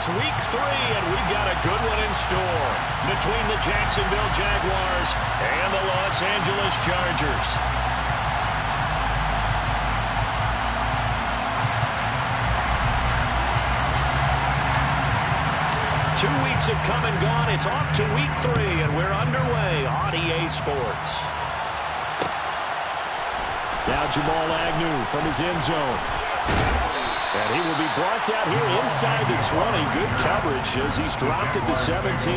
it's week 3, and we've got a good one in store between the Jacksonville Jaguars and the Los Angeles Chargers. Two weeks have come and gone. It's off to week 3, and we're underway on EA Sports. Now Jamal Agnew from his end zone. And he will be brought down here inside the 20. Good coverage as he's dropped at the 17.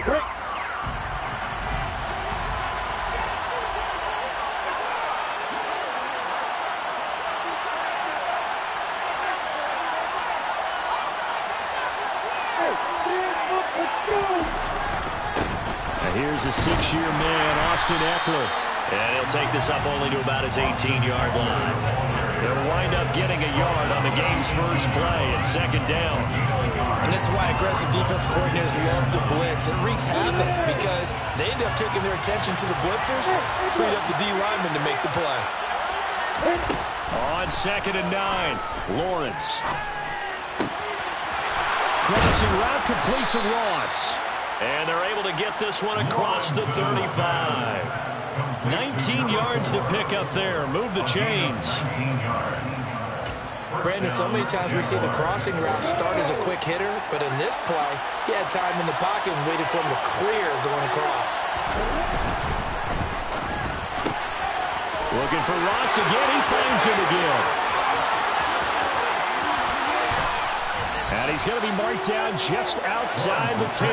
Great. Here's a 6-year man, Austin Eckler. And he'll take this up only to about his 18-yard line. He'll wind up getting a yard on the game's first play at second down. And this is why aggressive defense coordinators love to blitz. It wreaks havoc because they end up taking their attention to the blitzers, freed up the D lineman to make the play. On 2nd and 9, Lawrence. Crossing route complete to Ross. And they're able to get this one across the 35. 19 yards to pick up there. Move the chains. Brandon, so many times we see the crossing route start as a quick hitter, but in this play, he had time in the pocket and waited for him to clear going across. Looking for Ross again. He finds him again. And he's going to be marked down just outside the 10.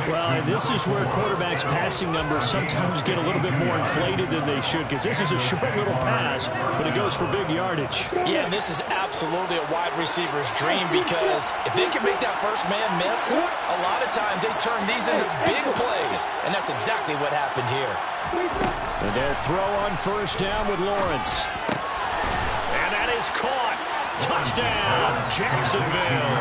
Well, and this is where quarterbacks' passing numbers sometimes get a little bit more inflated than they should, because this is a short little pass, but it goes for big yardage. Yeah, and this is absolutely a wide receiver's dream, because if they can make that first man miss, a lot of times they turn these into big plays, and that's exactly what happened here. And their throw on first down with Lawrence. And that is caught. Touchdown, Jacksonville.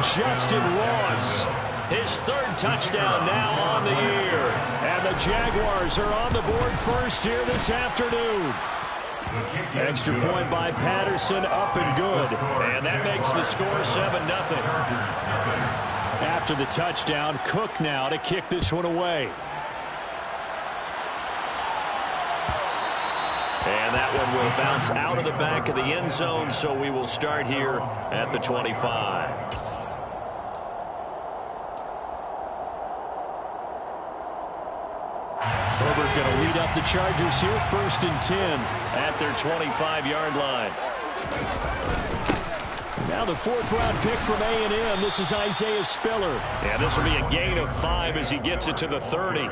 Justin Ross. His 3rd touchdown now on the year. And the Jaguars are on the board first here this afternoon. Extra point by Patterson, up and good. And that makes the score 7-0. After the touchdown, Cook now to kick this one away. And that one will bounce out of the back of the end zone, so we will start here at the 25. Herbert going to lead up the Chargers here, 1st and 10 at their 25-yard line. Now the 4th-round pick from A&M. This is Isaiah Spiller. And this will be a gain of 5 as he gets it to the 30.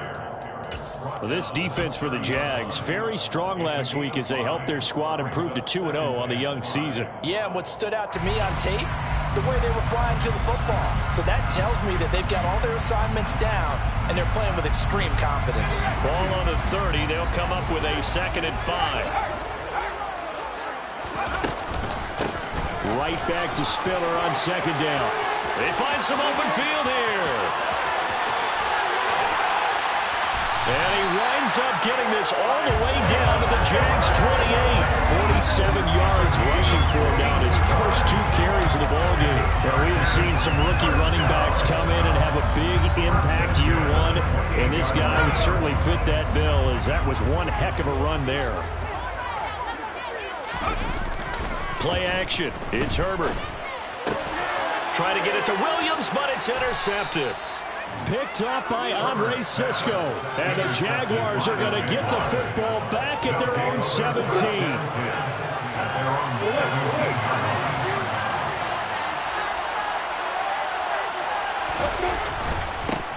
Well, this defense for the Jags, very strong last week as they helped their squad improve to 2-0 on the young season. Yeah, and what stood out to me on tape, the way they were flying to the football. So that tells me that they've got all their assignments down, and they're playing with extreme confidence. Ball on the 30. They'll come up with a 2nd and 5. Right back to Spiller on 2nd down. They find some open field here. And he winds up getting this all the way down to the Jags 28. 47 yards rushing for him down his first 2 carries of the ballgame. Well, we have seen some rookie running backs come in and have a big impact year 1. And this guy would certainly fit that bill, as that was one heck of a run there. Play action. It's Herbert. Trying to get it to Williams, but it's intercepted. Picked up by Andre Sisco. And the Jaguars are going to get the football back at their own 17.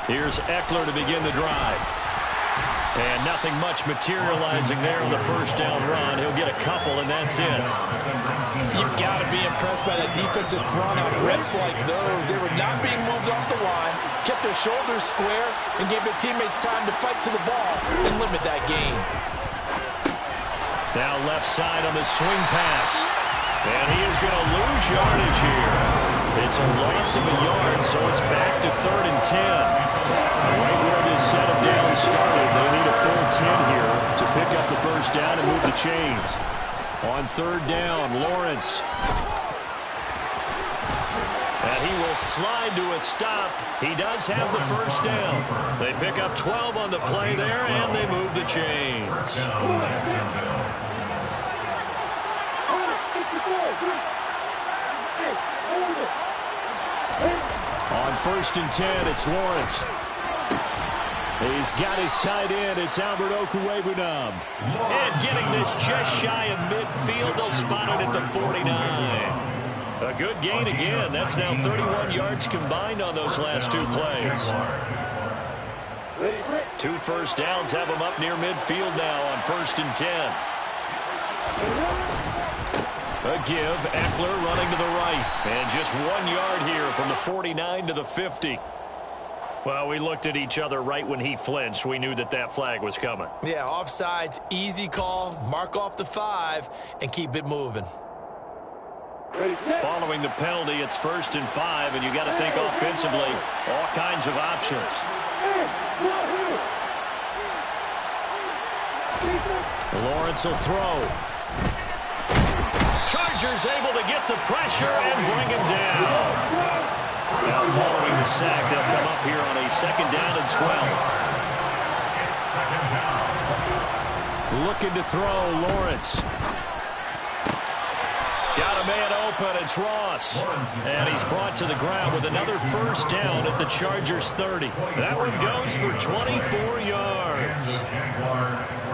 Here's Eckler to begin the drive. And nothing much materializing there on the first down run. He'll get a couple, and that's it. You've got to be impressed by the defensive front on reps like those. They were not being moved off the line, kept their shoulders square, and gave their teammates time to fight to the ball and limit that gain. Now left side on the swing pass. And he is going to lose yardage here. It's a loss of a yard, so it's back to 3rd and 10. Right where this set of downs started, they need a full 10 here to pick up the first down and move the chains. On 3rd down, Lawrence. And he will slide to a stop. He does have the first down. They pick up 12 on the play there, and they move the chains. On 1st and 10, it's Lawrence. He's got his tight end. It's Albert Okwuegbunam. And getting this just shy of midfield. They'll spot it at the 49. A good gain again. That's now 31 yards combined on those last 2 plays. 2 first downs have them up near midfield now on 1st and 10. A give, Eckler running to the right. And just 1 yard here from the 49 to the 50. Well, we looked at each other right when he flinched. We knew that that flag was coming. Yeah, offsides, easy call. Mark off the 5 and keep it moving. Following the penalty, it's 1st and 5, and you got to think offensively, all kinds of options. Lawrence will throw. Chargers able to get the pressure and bring him down. Now following the sack, they'll come up here on a 2nd down and 12. Looking to throw, Lawrence. Got a man open, it's Ross. And he's brought to the ground with another first down at the Chargers 30. That one goes for 24 yards.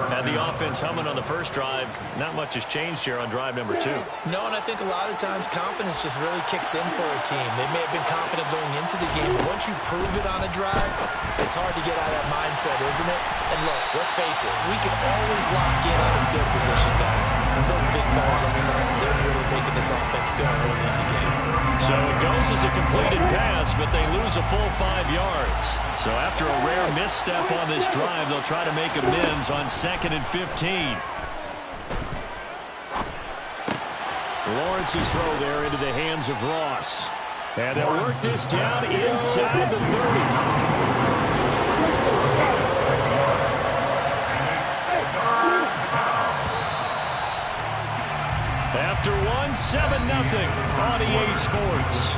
Had the offense humming on the first drive. Not much has changed here on drive number 2. No, and I think a lot of times confidence just really kicks in for a team. They may have been confident going into the game, but once you prove it on a drive, it's hard to get out of that mindset, isn't it? And look, let's face it, we can always lock in on a skill position, guys. Those big fellas up front, they're really making this offense go early in the game. So it goes as a completed pass, but they lose a full 5 yards. So after a rare misstep on this drive, they'll try to make amends on 2nd and 15. Lawrence's throw there into the hands of Ross. And they'll work this down inside the 30. After 7-0 on EA Sports.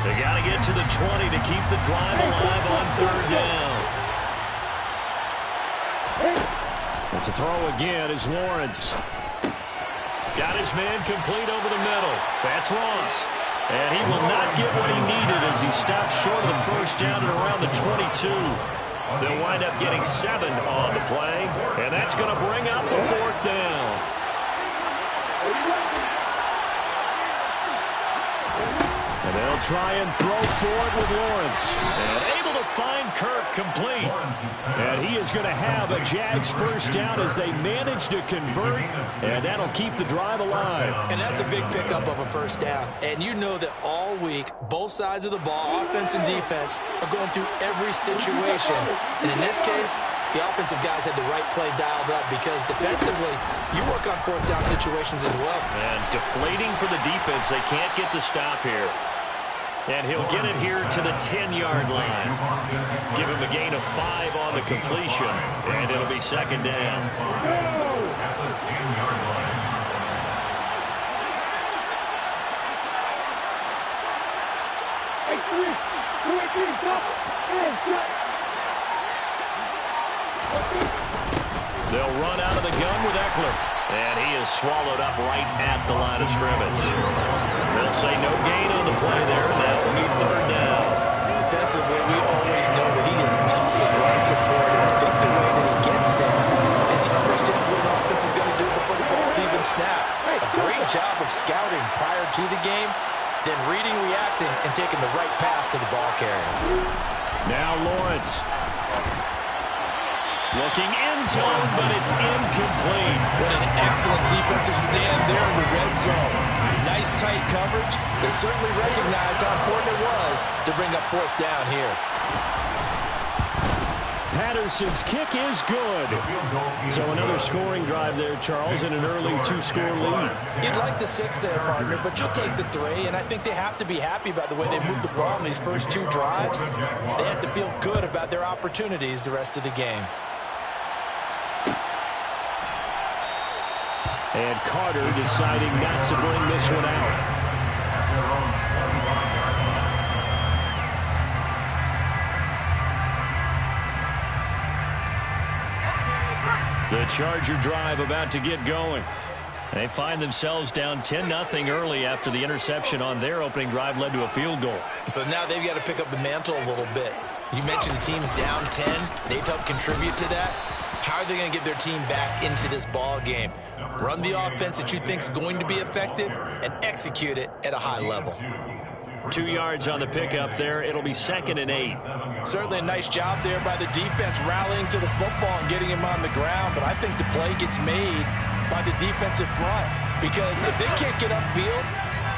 They got to get to the 20 to keep the drive alive on 3rd down. And to throw again is Lawrence. Got his man complete over the middle. That's Ross. And he will not get what he needed as he stops short of the first down at around the 22. They'll wind up getting 7 on the play. And that's going to bring up the 4th down. And they'll try and throw for it with Lawrence. And able to find Kirk complete. And he is going to have a Jags first down as they manage to convert. And that'll keep the drive alive. And that's a big pickup of a first down. And you know that all week, both sides of the ball, offense and defense, are going through every situation. And in this case, the offensive guys had the right play dialed up because defensively, you work on 4th down situations as well. And deflating for the defense. They can't get the stop here. And he'll get it here to the 10-yard line. Give him a gain of 5 on the completion. And it'll be 2nd down. At the 10-yard line. They'll run out of the gun with Eckler. And he is swallowed up right at the line of scrimmage. They'll say no gain on the play there, and that will be 3rd down. Defensively, we always know that he is tough in run support, and I think the way that he gets there is he understands what the offense is going to do before the ball's even snapped. A great job of scouting prior to the game, then reading, reacting, and taking the right path to the ball carrier. Now Lawrence. Looking end zone, but it's incomplete. What an excellent defensive stand there in the red zone. Nice tight coverage. They certainly recognized how important it was to bring up fourth down here. Patterson's kick is good. So another scoring drive there, Charles, and an early 2-score lead. You'd like the 6 there, partner, but you'll take the 3, and I think they have to be happy by the way they moved the ball in these first 2 drives. They have to feel good about their opportunities the rest of the game. And Carter deciding not to bring this one out. The Charger drive about to get going. They find themselves down 10-0 early after the interception on their opening drive led to a field goal. So now they've got to pick up the mantle a little bit. You mentioned the team's down 10. They've helped contribute to that. How are they going to get their team back into this ball game? Run the offense that you think is going to be effective and execute it at a high level. 2 yards on the pickup there. It'll be 2nd and 8. Certainly a nice job there by the defense rallying to the football and getting him on the ground. But I think the play gets made by the defensive front. Because if they can't get upfield,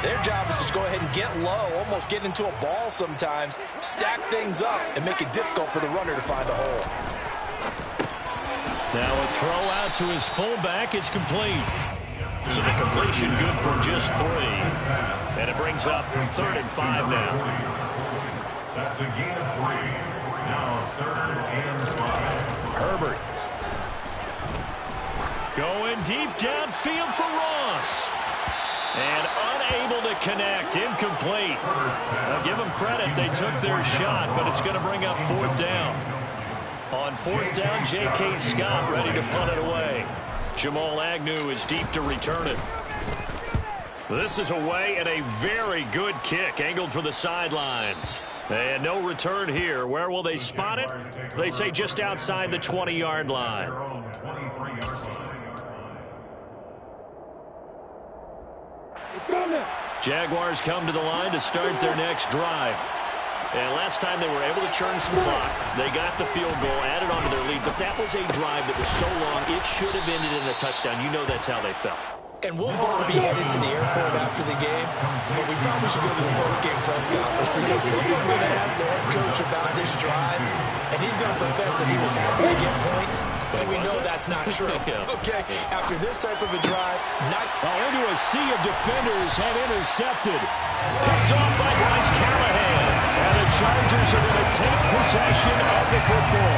their job is to go ahead and get low, almost get into a ball sometimes, stack things up, and make it difficult for the runner to find a hole. Now a throw out to his fullback. It's complete. So the completion good for just 3. And it brings up 3rd and 5 now. That's a gain of 3. Now 3rd and 5. Herbert. Going deep downfield for Ross. And unable to connect. Incomplete. I'll give them credit. They took their shot, but it's going to bring up 4th down. On 4th down, J.K. Scott ready to punt it away. Jamal Agnew is deep to return it. This is away and a very good kick angled for the sidelines. And no return here. Where will they spot it? They say just outside the 20-yard line. Jaguars come to the line to start their next drive. And last time they were able to churn some clock. They got the field goal, added on to their lead. But that was a drive that was so long, it should have ended in a touchdown. You know that's how they felt. And we'll both be headed to the airport after the game, but we probably should go to the post-game press conference because someone's going to ask the head coach about this drive, and he's going to profess that he was happy to get points, but we know that's not true. Okay, after this type of a drive, into a sea of defenders and intercepted. Picked off by Bryce Callahan. And the Chargers are going to take possession of the football.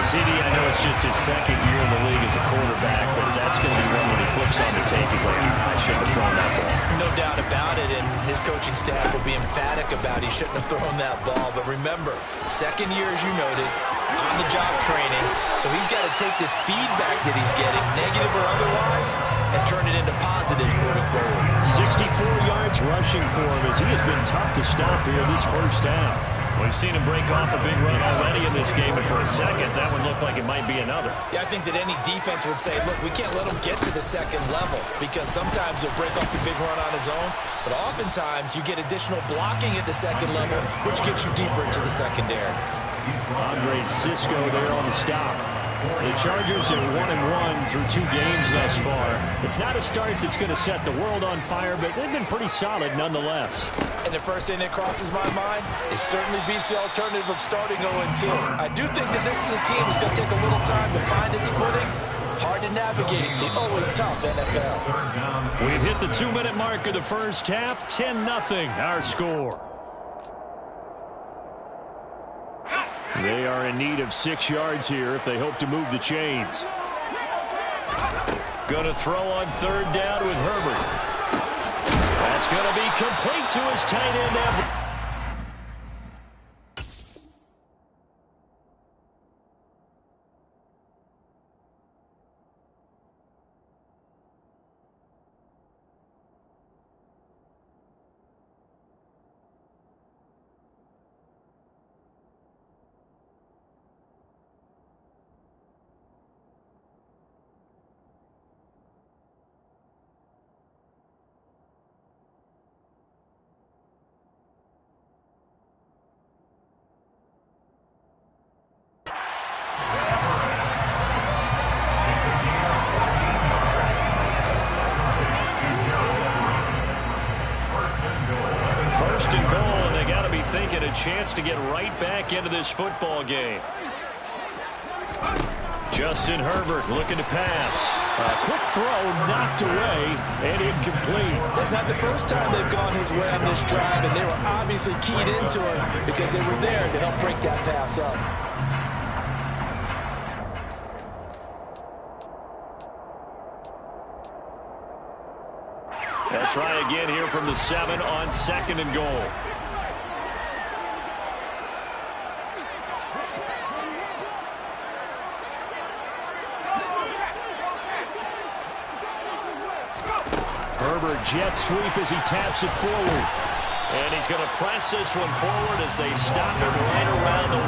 CD, I know it's just his 2nd year in the league as a quarterback, but that's going to be one when he flips on the tape. He's like, I shouldn't have thrown that ball. No doubt about it, and his coaching staff will be emphatic about he shouldn't have thrown that ball. But remember, 2nd year, as you noted, on-the-job training. So he's got to take this feedback that he's getting, negative or otherwise, and turn it into positives moving forward. 64 yards rushing for him as he has been tough to stop here this first half. We've seen him break off a big run already in this game, and for a second, that one looked like it might be another. Yeah, I think that any defense would say, look, we can't let him get to the 2nd level because sometimes he'll break off the big run on his own, but oftentimes you get additional blocking at the 2nd level, which gets you deeper into the secondary. Andre Cisco there on the stop. The Chargers are 1-1 through 2 games thus far. It's not a start that's going to set the world on fire, but they've been pretty solid nonetheless. And the first thing that crosses my mind, it certainly beats the alternative of starting 0-2. I do think that this is a team that's going to take a little time to find its footing. Hard to navigate the always tough NFL. We've hit the 2-minute mark of the first half. 10-0 our score. They are in need of 6 yards here if they hope to move the chains. Going to throw on 3rd down with Herbert. That's going to be complete to his tight end, Everett. first and goal, and they got to be thinking a chance to get right back into this football game. Justin Herbert looking to pass. A quick throw knocked away and incomplete. That's not the first time they've gone his way on this drive, and they were obviously keyed into it because they were there to help break that pass up. They'll try again here from the 7 on second and goal. Herbert jet sweep as he taps it forward. And he's going to press this one forward as they stop him right around the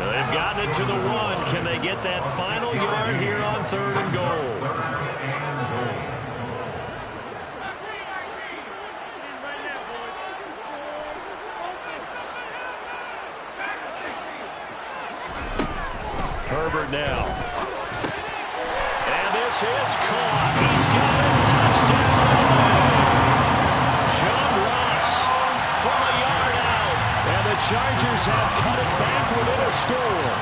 1. They've gotten it to the 1. Can they get that final yard here on third and goal? Herbert now. And this is caught. He's got it. Touchdown. John Ross from a yard out. And the Chargers have cut it back within a score.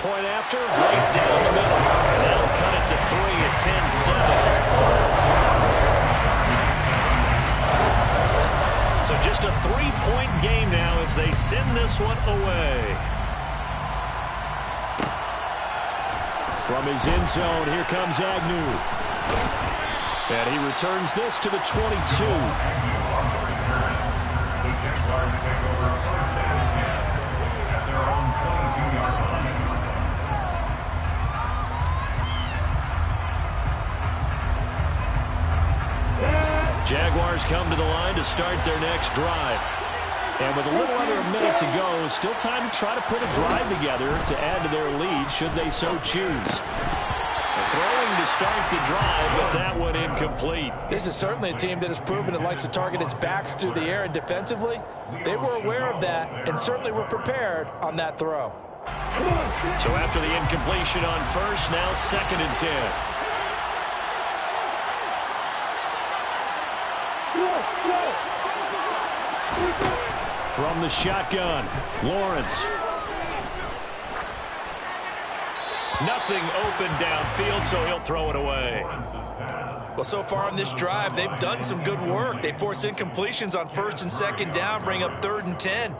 Point after, right down the middle. They'll cut it to 3 at 10-7. So just a 3-point game now as they send this one away. From his end zone, here comes Agnew. And he returns this to the 22. The Jaguars take over first and 10 at their own 22-yard line. Jaguars come to the line to start their next drive. And with a little under a minute to go, still time to try to put a drive together to add to their lead should they so choose. Throwing to start the drive, but that one incomplete. This is certainly a team that has proven it likes to target its backs through the air, and defensively, they were aware of that and certainly were prepared on that throw. So after the incompletion on first, now second and 10. From the shotgun, Lawrence. Nothing open downfield, so he'll throw it away. Well, so far in this drive, they've done some good work. They force incompletions on first and second down, bring up third and 10.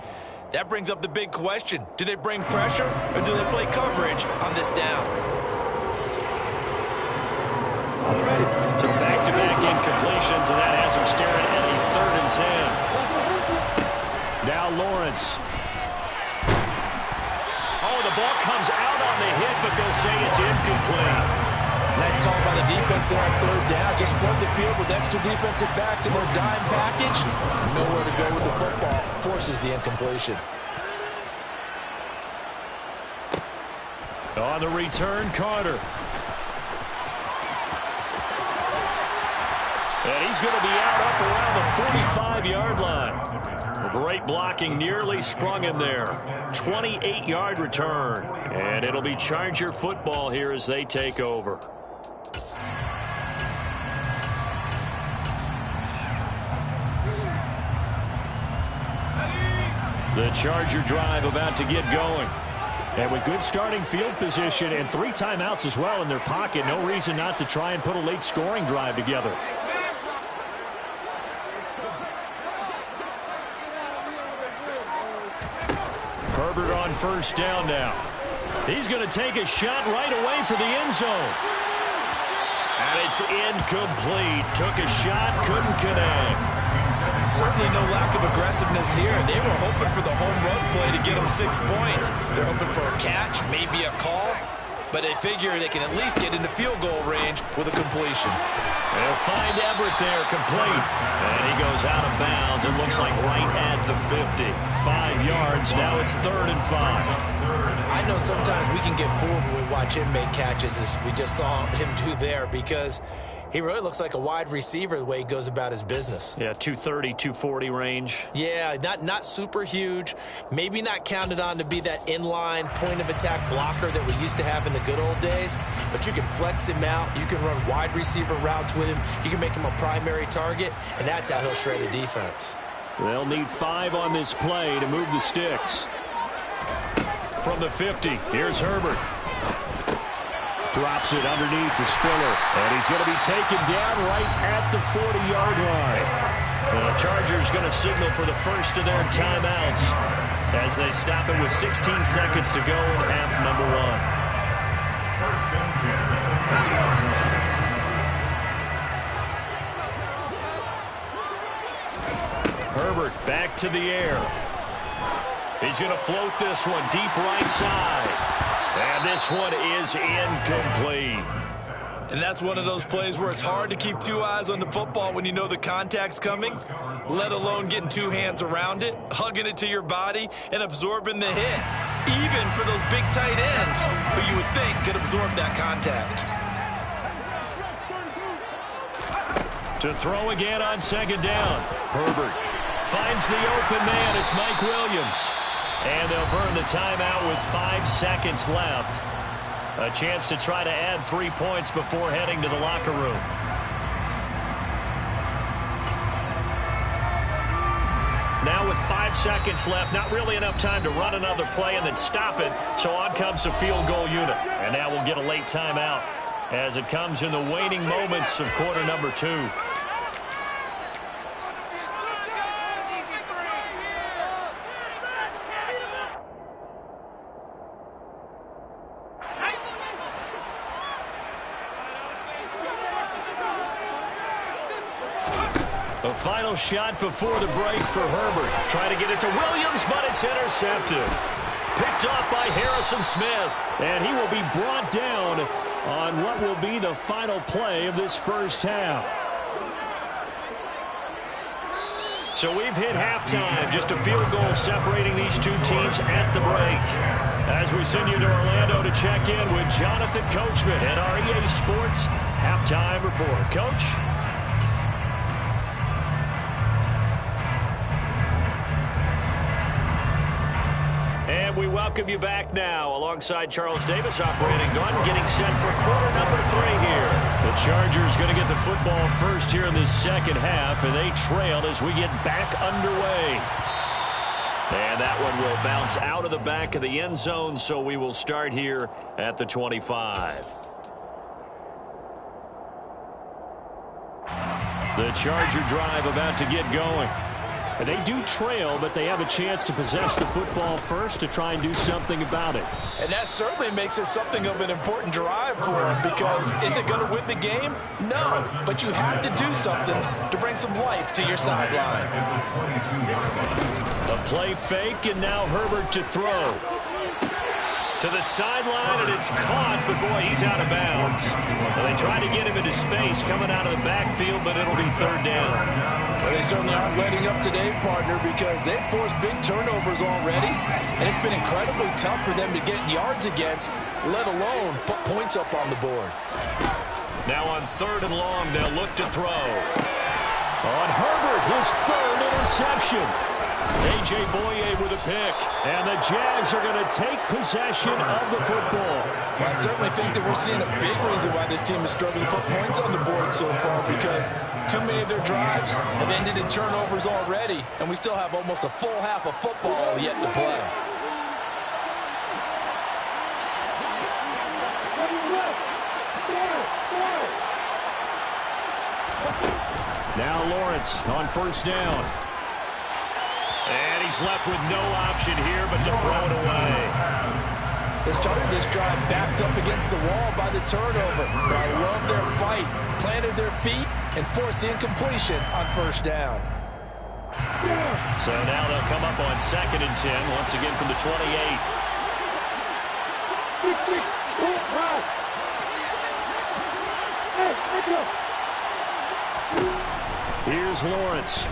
That brings up the big question. Do they bring pressure, or do they play coverage on this down? So back-to-back incompletions, and that has him staring at a third and 10. Now Lawrence. Oh, the ball comes out on the hit, but they'll say it's incomplete. Nice call by the defense there on third down. Just flood the field with extra defensive backs in their dime package. Nowhere to go with the football. Forces the incompletion. On the return, Carter. And he's going to be out up around the 45-yard line. Great blocking, nearly sprung him there. 28-yard return. And it'll be Charger football here as they take over. The Charger drive about to get going. And with good starting field position and 3 timeouts as well in their pocket, no reason not to try and put a late scoring drive together. Herbert on first down now. He's going to take a shot right away for the end zone. And it's incomplete. Took a shot, couldn't connect. Certainly no lack of aggressiveness here. They were hoping for the home run play to get them 6 points. They're hoping for a catch, maybe a call, but they figure they can at least get into field goal range with a completion. They'll find Everett there, complete. And he goes out of bounds. It looks like right at the 50. 5 yards. Now it's 3rd and 5. I know sometimes we can get fooled when we watch him make catches, as we just saw him do there, because He really looks like a wide receiver the way he goes about his business. Yeah, 230, 240 range. Yeah, not super huge. Maybe not counted on to be that inline point-of-attack blocker that we used to have in the good old days. But you can flex him out. You can run wide receiver routes with him. You can make him a primary target, and that's how he'll shred a defense. They'll need 5 on this play to move the sticks. From the 50, here's Herbert. Drops it underneath to Spiller. And he's going to be taken down right at the 40-yard line. The Chargers going to signal for the first of their timeouts as they stop it with 16 seconds to go in half number 1. Herbert back to the air. He's going to float this one deep right side. And this one is incomplete. And that's one of those plays where it's hard to keep 2 eyes on the football when you know the contact's coming, let alone getting 2 hands around it, hugging it to your body, and absorbing the hit, even for those big tight ends who you would think could absorb that contact. To throw again on second down. Herbert finds the open man. It's Mike Williams. And they'll burn the timeout with 5 seconds left. A chance to try to add 3 points before heading to the locker room. Now with 5 seconds left, not really enough time to run another play and then stop it. So on comes the field goal unit. And now we'll get a late timeout as it comes in the waning moments of quarter number 2. A final shot before the break for Herbert. Trying to get it to Williams, but it's intercepted. Picked off by Harrison Smith. And he will be brought down on what will be the final play of this first half. So we've hit halftime. Just a field goal separating these 2 teams at the break. As we send you to Orlando to check in with Jonathan Coachman at our EA Sports Halftime Report. Coach? And we welcome you back now alongside Charles Davis, operating gun, getting set for quarter number 3 here. The Chargers going to get the football first here in this second half, and they trail as we get back underway. And that one will bounce out of the back of the end zone, so we will start here at the 25. The Charger drive about to get going. And they do trail, but they have a chance to possess the football first to try and do something about it. And that certainly makes it something of an important drive for them, because is it going to win the game? No, but you have to do something to bring some life to your sideline. A play fake, and now Herbert to throw. To the sideline, and it's caught, but boy, he's out of bounds. Well, they try to get him into space coming out of the backfield, but it'll be third down. Well, they certainly aren't letting up today, partner, because they've forced big turnovers already, and it's been incredibly tough for them to get yards against, let alone put points up on the board. Now on 3rd and long, they'll look to throw. On Herbert, his 3rd interception. A.J. Boye with a pick. And the Jags are going to take possession of the football. Well, I certainly think that we're seeing a big reason why this team is struggling to put points on the board so far, because too many of their drives have ended in turnovers already, and we still have almost a full half of football yet to play. Now Lawrence on 1st down. And he's left with no option here but to throw it away. They started this drive backed up against the wall by the turnover, but I love their fight, planted their feet, and forced the incompletion on 1st down. So now they'll come up on 2nd and 10, once again from the 28. Here's Lawrence.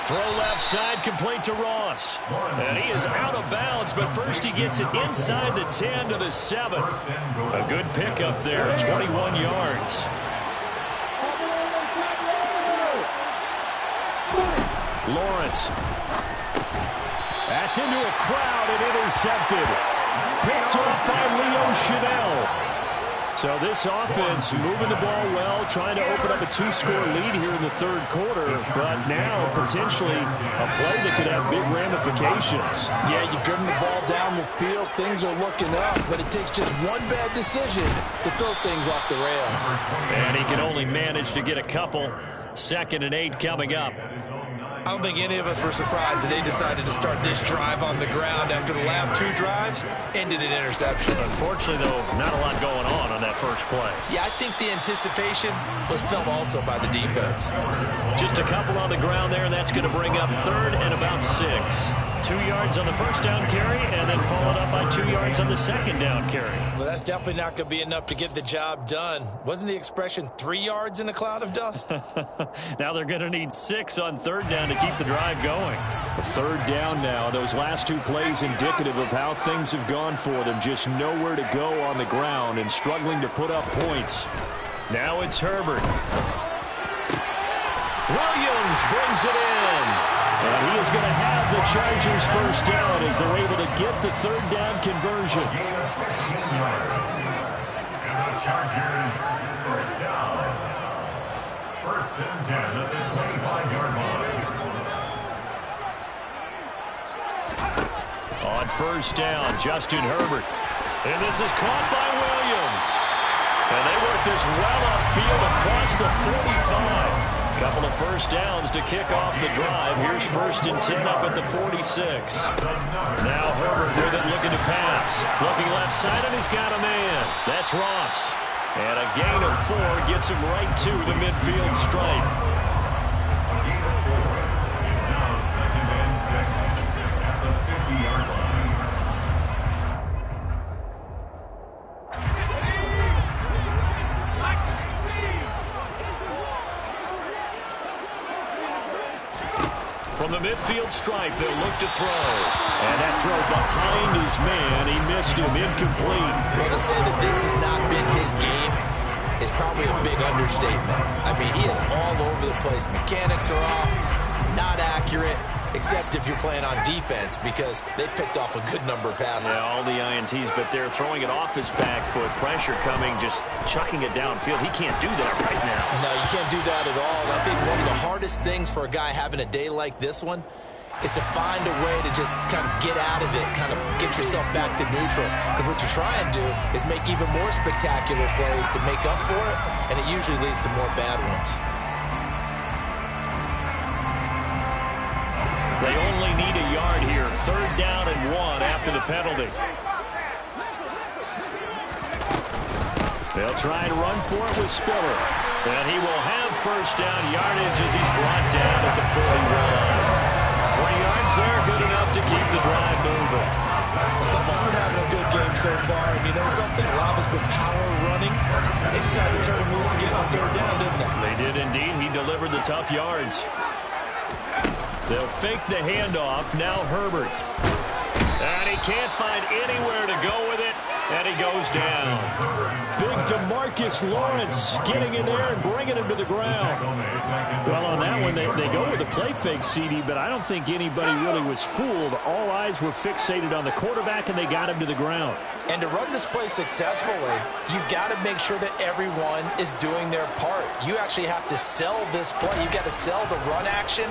Throw left side, complete to Ross. And he is out of bounds, but first he gets it inside the 10 to the 7. A good pickup there, 21 yards. Lawrence. That's into a crowd and intercepted. Picked off by Leo Chanel. So this offense moving the ball well, trying to open up a 2-score lead here in the third quarter, but now potentially a play that could have big ramifications. Yeah, you've driven the ball down the field. Things are looking up, but it takes just one bad decision to throw things off the rails. And he can only manage to get a couple. 2nd and 8 coming up. I don't think any of us were surprised that they decided to start this drive on the ground after the last 2 drives ended in interceptions. Unfortunately, though, not a lot going on that first play. Yeah, I think the anticipation was felt also by the defense. Just a couple on the ground there, and that's going to bring up 3rd and about 6. 2 yards on the first down carry, and then followed up by 2 yards on the second down carry. Well, that's definitely not going to be enough to get the job done. Wasn't the expression 3 yards in a cloud of dust? Now they're going to need 6 on 3rd down to keep the drive going. The 3rd down now. Those last 2 plays indicative of how things have gone for them. Just nowhere to go on the ground and struggling to put up points. Now it's Herbert. Williams brings it in. And he is going to have the Chargers first down as they're able to get the 3rd down conversion. And the Chargers first down. 1st and 10 at the 25-yard line. On first down, Justin Herbert. And this is caught by Williams. And they work this well upfield across the 45. Couple of first downs to kick off the drive. Here's 1st and 10 up at the 46. Now Herbert with it, looking to pass. Looking left side, and he's got a man. That's Ross. And a gain of 4 gets him right to the midfield stripe. A gain of 4. It's now 2nd and 6 at the 50-yard line. From the midfield stripe, they'll look to throw. And that throw behind his man. He missed him, incomplete. Well, to say that this has not been his game is probably a big understatement. I mean, he is all over the place. Mechanics are off, not accurate, except if you're playing on defense, because they picked off a good number of passes. Yeah, all the INTs, but they're throwing it off his back foot. Pressure coming, just chucking it downfield. He can't do that right now. No, you can't do that at all. And I think one of the hardest things for a guy having a day like this one is to find a way to just kind of get out of it, kind of get yourself back to neutral. Because what you try and do is make even more spectacular plays to make up for it, and it usually leads to more bad ones. They only need a yard here. 3rd down and 1 after the penalty. They'll try and run for it with Spiller. And he will have first down yardage as he's brought down at the 41. 3 yards there, good enough to keep the drive moving. Someone's been having a good game so far, and you know something? A lot has been power running. They decided to turn him loose again on 3rd down, didn't they? They did indeed. He delivered the tough yards. They'll fake the handoff. Now Herbert. And he can't find anywhere to go with it. And he goes down. Big DeMarcus Lawrence getting in there and bringing him to the ground. Well, on that one, they go with a play fake, CD, but I don't think anybody really was fooled. All eyes were fixated on the quarterback, and they got him to the ground. And to run this play successfully, you've got to make sure that everyone is doing their part. You actually have to sell this play. You've got to sell the run action.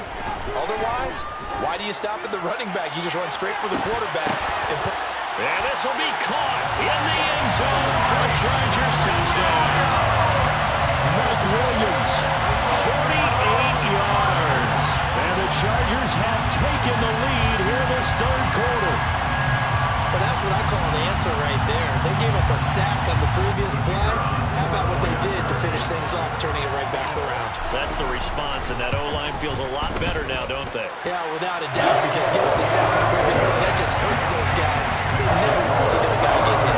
Otherwise, why do you stop at the running back? You just run straight for the quarterback. And this will be caught in the end zone for a Chargers touchdown. Mike Williams, 48 yards. And the Chargers have taken the lead here in this 3rd quarter. Well, that's what I call an answer right there. They gave up a sack on the previous play. How about what they did to finish things off, turning it right back around? That's the response, and that O-line feels a lot better now, don't they? Yeah, without a doubt, because giving up the sack on the previous play, that just hurts those guys, because they never want to see their guy get hit.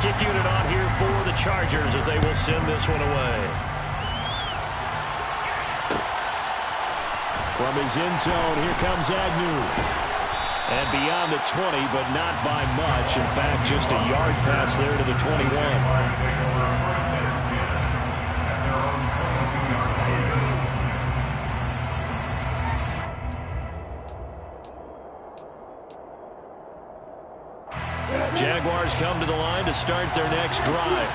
kick unit on here for the Chargers as they will send this one away. From his end zone, here comes Agnew. And beyond the 20, but not by much. In fact, just a yard pass there to the 21. Jaguars come to the line to start their next drive.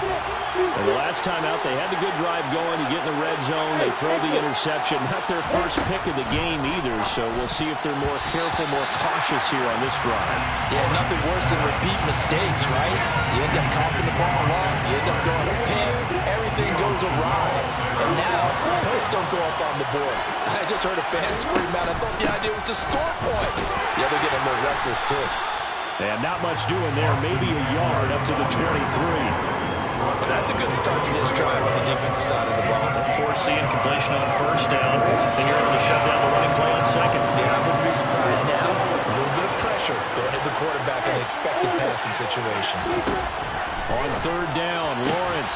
And the last time out, they had the good drive going. You get in the red zone, they throw the interception. Not their first pick of the game either, so we'll see if they're more careful, more cautious here on this drive. Yeah, nothing worse than repeat mistakes, right? You end up coughing the ball wrong, you end up throwing a pick, everything goes awry. And now, points don't go up on the board. I just heard a fan scream out, I thought the idea was to score points. Yeah, they're getting a little restless, too. And not much doing there, maybe a yard up to the 23. Well, that's a good start to this drive on the defensive side of the ball. Forcing completion on first down, and you're able to shut down the running play on second. Yeah, I wouldn't be surprised now. A little bit of pressure going at the quarterback in an expected passing situation. On third down, Lawrence.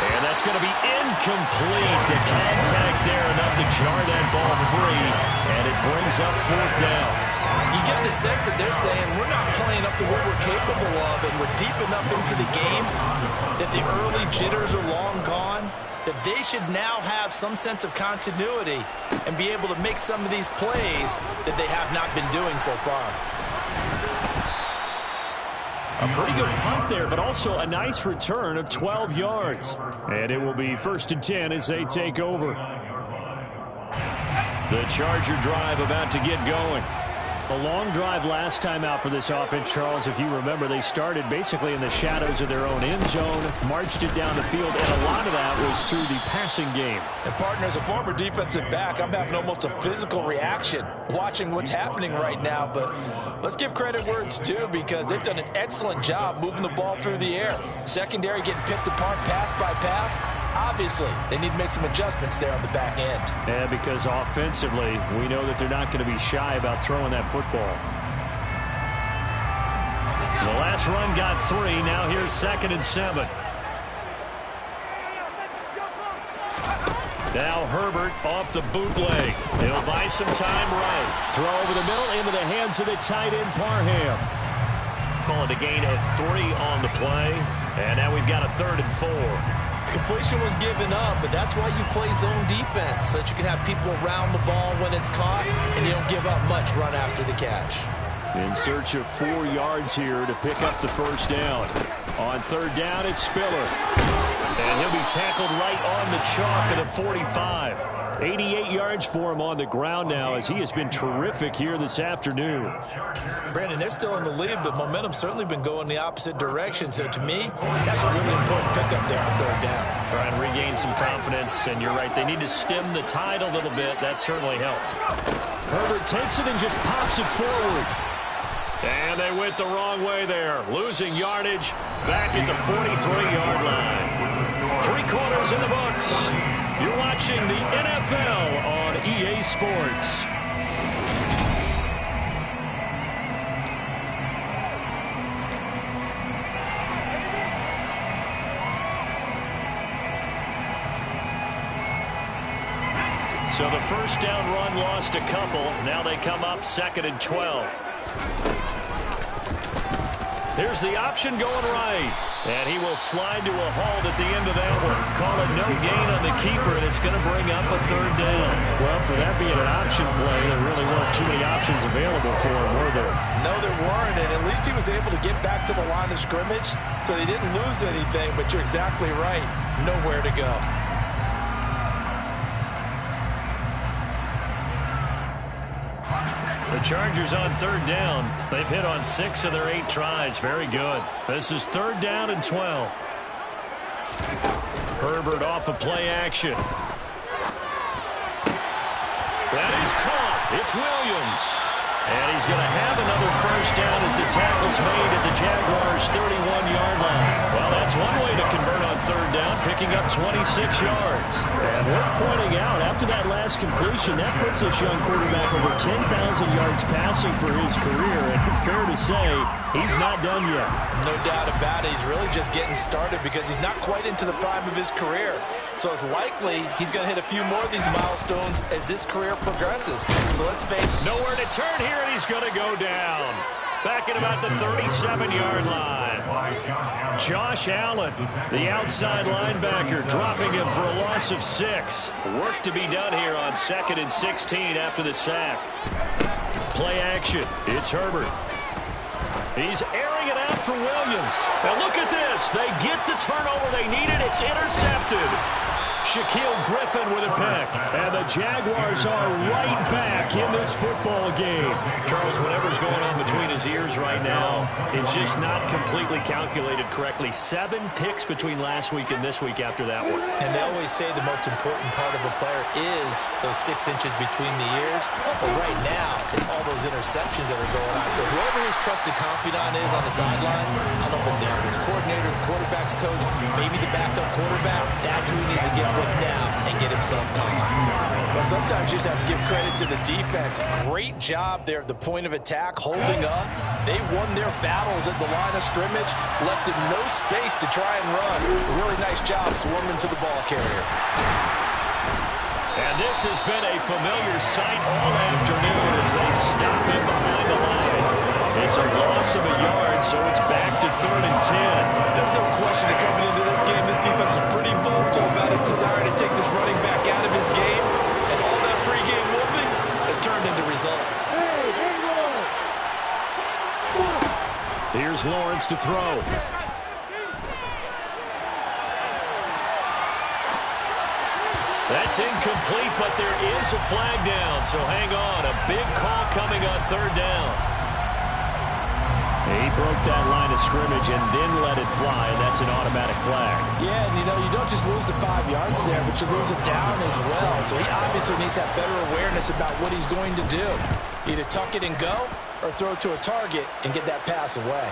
And that's going to be incomplete. The contact there enough to jar that ball free, and it brings up fourth down. You get the sense that they're saying we're not playing up to what we're capable of, and we're deep enough into the game that the early jitters are long gone, that they should now have some sense of continuity and be able to make some of these plays that they have not been doing so far. A pretty good punt there, but also a nice return of 12 yards. And it will be 1st and 10 as they take over. The Charger drive about to get going. A long drive last time out for this offense, Charles. If you remember, they started basically in the shadows of their own end zone, marched it down the field, and a lot of that was through the passing game. And, partner, as a former defensive back, I'm having almost a physical reaction watching what's happening right now. But let's give credit where it's due, because they've done an excellent job moving the ball through the air. Secondary getting picked apart pass by pass. Obviously, they need to make some adjustments there on the back end. Yeah, because offensively, we know that they're not going to be shy about throwing that football. The last run got 3. Now here's 2nd and 7. Now Herbert off the bootleg. He'll buy some time right. Throw over the middle into the hands of the tight end, Parham. Calling a gain of 3 on the play. And now we've got a 3rd and 4. Completion was given up, but that's why you play zone defense, so that you can have people around the ball when it's caught, and you don't give up much run after the catch. In search of 4 yards here to pick up the first down. On third down, it's Spiller. And he'll be tackled right on the chalk at a 45. 88 yards for him on the ground now, as he has been terrific here this afternoon. Brandon, they're still in the lead, but momentum's certainly been going the opposite direction. So to me, that's a really important pickup there on third down. Trying to regain some confidence, and you're right, they need to stem the tide a little bit. That certainly helped. Herbert takes it and just pops it forward. And they went the wrong way there, losing yardage back at the 43-yard line. 3 quarters in the books. You're watching the NFL on EA Sports. So the first down run lost a couple. Now they come up 2nd and 12. Here's the option going right. And he will slide to a halt at the end of that one. Call it no gain on the keeper, and it's going to bring up a 3rd down. Well, for that being an option play, there really weren't too many options available for him, were there? No, there weren't, and at least he was able to get back to the line of scrimmage, so they didn't lose anything, but you're exactly right. Nowhere to go. The Chargers on 3rd down. They've hit on 6 of their 8 tries. Very good. This is 3rd down and 12. Herbert off of play action. That is caught. It's Williams. And he's going to have another first down as the tackle's made at the Jaguars' 31-yard line. Well, that's one way to convert on third down, picking up 26 yards. And worth pointing out, after that last completion, that puts this young quarterback over 10,000 yards passing for his career. And fair to say, he's not done yet. No doubt about it. He's really just getting started because he's not quite into the prime of his career. So it's likely he's going to hit a few more of these milestones as this career progresses. So let's face it. Nowhere to turn here, and he's going to go down. Back at about the 37-yard line. Josh Allen, the outside linebacker, dropping him for a loss of 6. Work to be done here on 2nd and 16 after the sack. Play action. It's Herbert. He's airing it out for Williams. And look at this. They get the turnover they needed. It's intercepted. Shaquille Griffin with a pick. And the Jaguars are right back in this football game. Charles, whatever's going on between his ears right now, it's just not completely calculated correctly. 7 picks between last week and this week after that one. And they always say the most important part of a player is those 6 inches between the ears. But right now, it's all those interceptions that are going on. So whoever his trusted confidant is on the sidelines, I don't know if it's the offensive coordinator, the quarterback's coach, maybe the backup quarterback, that's who he needs to get with now and get himself calm. Well, sometimes you just have to give credit to the defense. Great job there at the point of attack, holding up. They won their battles at the line of scrimmage, left it no space to try and run. Really nice job swarming to the ball carrier. And this has been a familiar sight all afternoon as they stop him behind the line. It's a loss of a yard, so it's back to 3rd and 10. There's no question that coming into this game, this defense is pretty vocal about his desire to take this running back out of his game. And all that pregame whooping has turned into results. Here's Lawrence to throw. That's incomplete, but there is a flag down, so hang on. A big call coming on 3rd down. He broke that line of scrimmage and then let it fly, and that's an automatic flag. Yeah, and you don't just lose the 5 yards there, but you lose it down as well. So he obviously needs that better awareness about what he's going to do. Either tuck it and go or throw it to a target and get that pass away.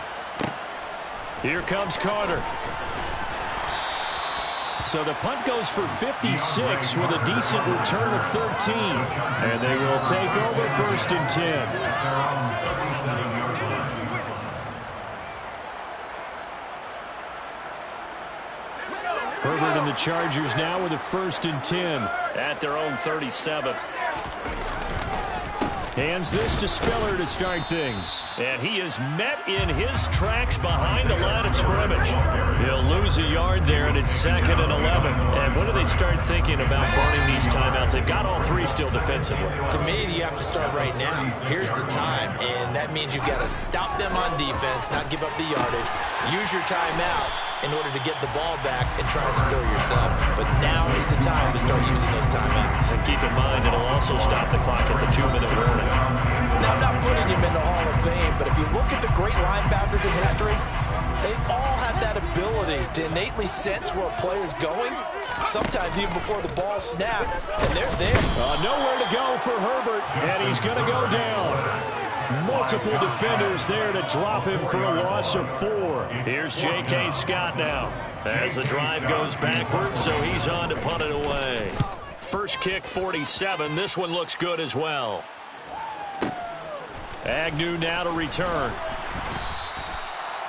Here comes Carter. So the punt goes for 56 with a decent return of 13. And they will take over 1st and 10. Herbert and the Chargers now with a 1st and 10 at their own 37. Hands this to Spiller to start things. And he is met in his tracks behind the line of scrimmage. He'll lose a yard there, and it's 2nd and 11. And when do they start thinking about burning these timeouts? They've got all 3 still defensively. To me, you have to start right now. Here's the time, and that means you've got to stop them on defense, not give up the yardage. Use your timeouts in order to get the ball back and try and score yourself. But now is the time to start using those timeouts. And keep in mind, it'll also stop the clock at the 2-minute warning. Now, I'm not putting him in the Hall of Fame, but if you look at the great linebackers in history, they all have that ability to innately sense where a play is going, sometimes even before the ball snapped, and they're there. Nowhere to go for Herbert, and he's going to go down. Multiple defenders there to drop him for a loss of 4. Here's J.K. Scott now as the drive goes backwards, so he's on to punt it away. First kick, 47. This one looks good as well. Agnew now to return.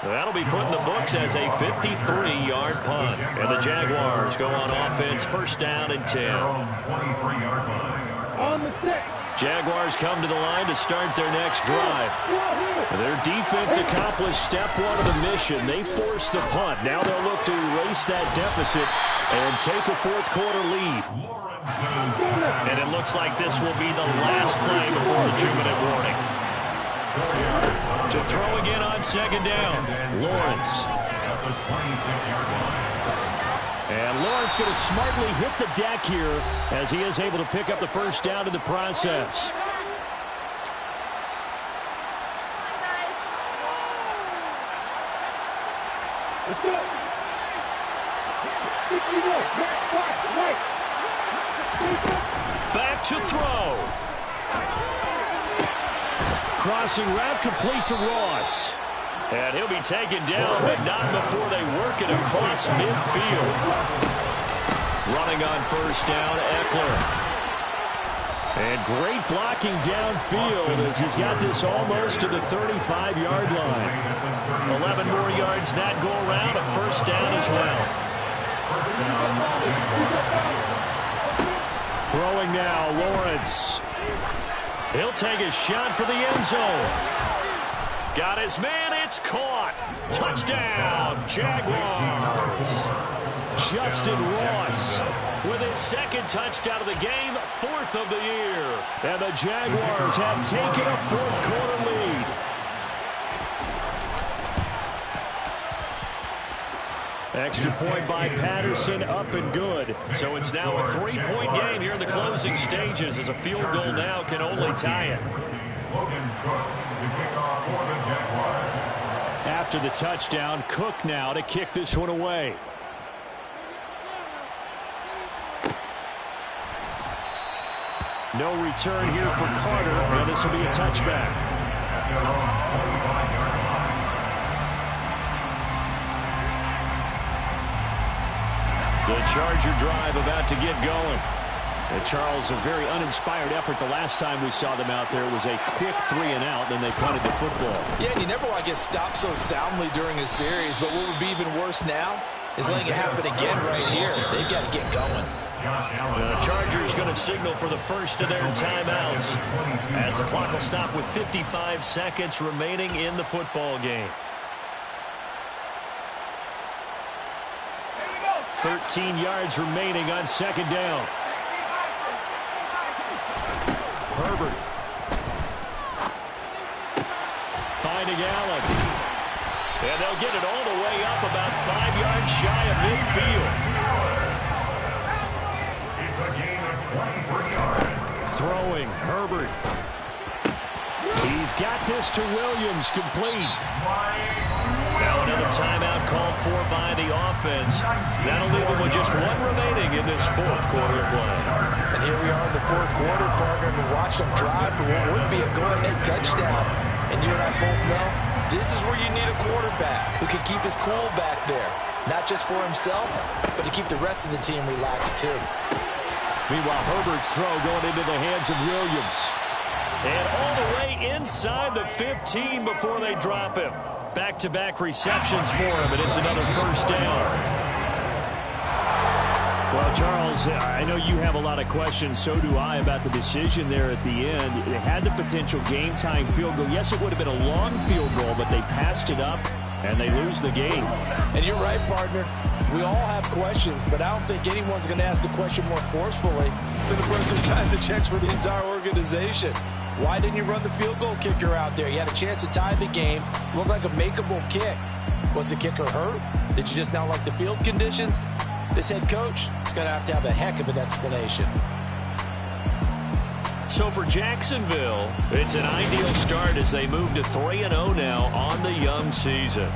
That'll be put in the books as a 53-yard punt. And the Jaguars go on offense, 1st down and 10. Jaguars come to the line to start their next drive. Their defense accomplished step 1 of the mission. They forced the punt. Now they'll look to erase that deficit and take a 4th quarter lead. And it looks like this will be the last play before the 2-minute warning. To throw again on 2nd down, Lawrence. And Lawrence going to smartly hit the deck here as he is able to pick up the 1st down in the process. Back to throw. crossing route complete to Ross. And he'll be taken down, but not before they work it across midfield. Running on first down, Eckler. And great blocking downfield as he's got this almost to the 35-yard line. 11 more yards that go around, a first down as well. Throwing now, Lawrence. He'll take a shot for the end zone. Got his man, it's caught. Touchdown, Jaguars. Justin Ross with his second touchdown of the game, 4th of the year. And the Jaguars have taken a fourth-quarter lead. Extra point by Patterson, up and good. So it's now a 3-point game here in the closing stages as a field goal now can only tie it. After the touchdown, Cook now to kick this one away. No return here for Carter, and this will be a touchback. The Charger drive about to get going. And Charles, a very uninspired effort the last time we saw them out there. It was a quick 3-and-out, then they punted the football. Yeah, and you never want to get stopped so soundly during a series, but what would be even worse now is letting it happen again right here. They've got to get going. The Chargers going to signal for the first of their timeouts as the clock will stop with 55 seconds remaining in the football game. 13 yards remaining on second down. Herbert. Finding Allen. And they'll get it all the way up about 5 yards shy of midfield. Throwing, Herbert. He's got this to Williams, complete. Now another timeout called for by the offense. That'll leave them with just one remaining in this fourth quarter play. And here we are in the fourth quarter, partner, and watch them drive for what would be a go-ahead touchdown. And you and I both know this is where you need a quarterback who can keep his cool back there. Not just for himself, but to keep the rest of the team relaxed too. Meanwhile, Herbert's throw going into the hands of Williams. And all the way inside the 15 before they drop him. Back-to-back receptions for him, and it's another first down. Well, Charles, I know you have a lot of questions. So do I about the decision there at the end. They had the potential game-tying field goal. Yes, it would have been a long field goal, but they passed it up, and they lose the game. And you're right, partner. We all have questions, but I don't think anyone's going to ask the question more forcefully than the person who signs the checks for the entire organization. Why didn't you run the field goal kicker out there? You had a chance to tie the game. Looked like a makeable kick. Was the kicker hurt? Did you just not like the field conditions? This head coach is going to have a heck of an explanation. So for Jacksonville, it's an ideal start as they move to 3-0 now on the young season.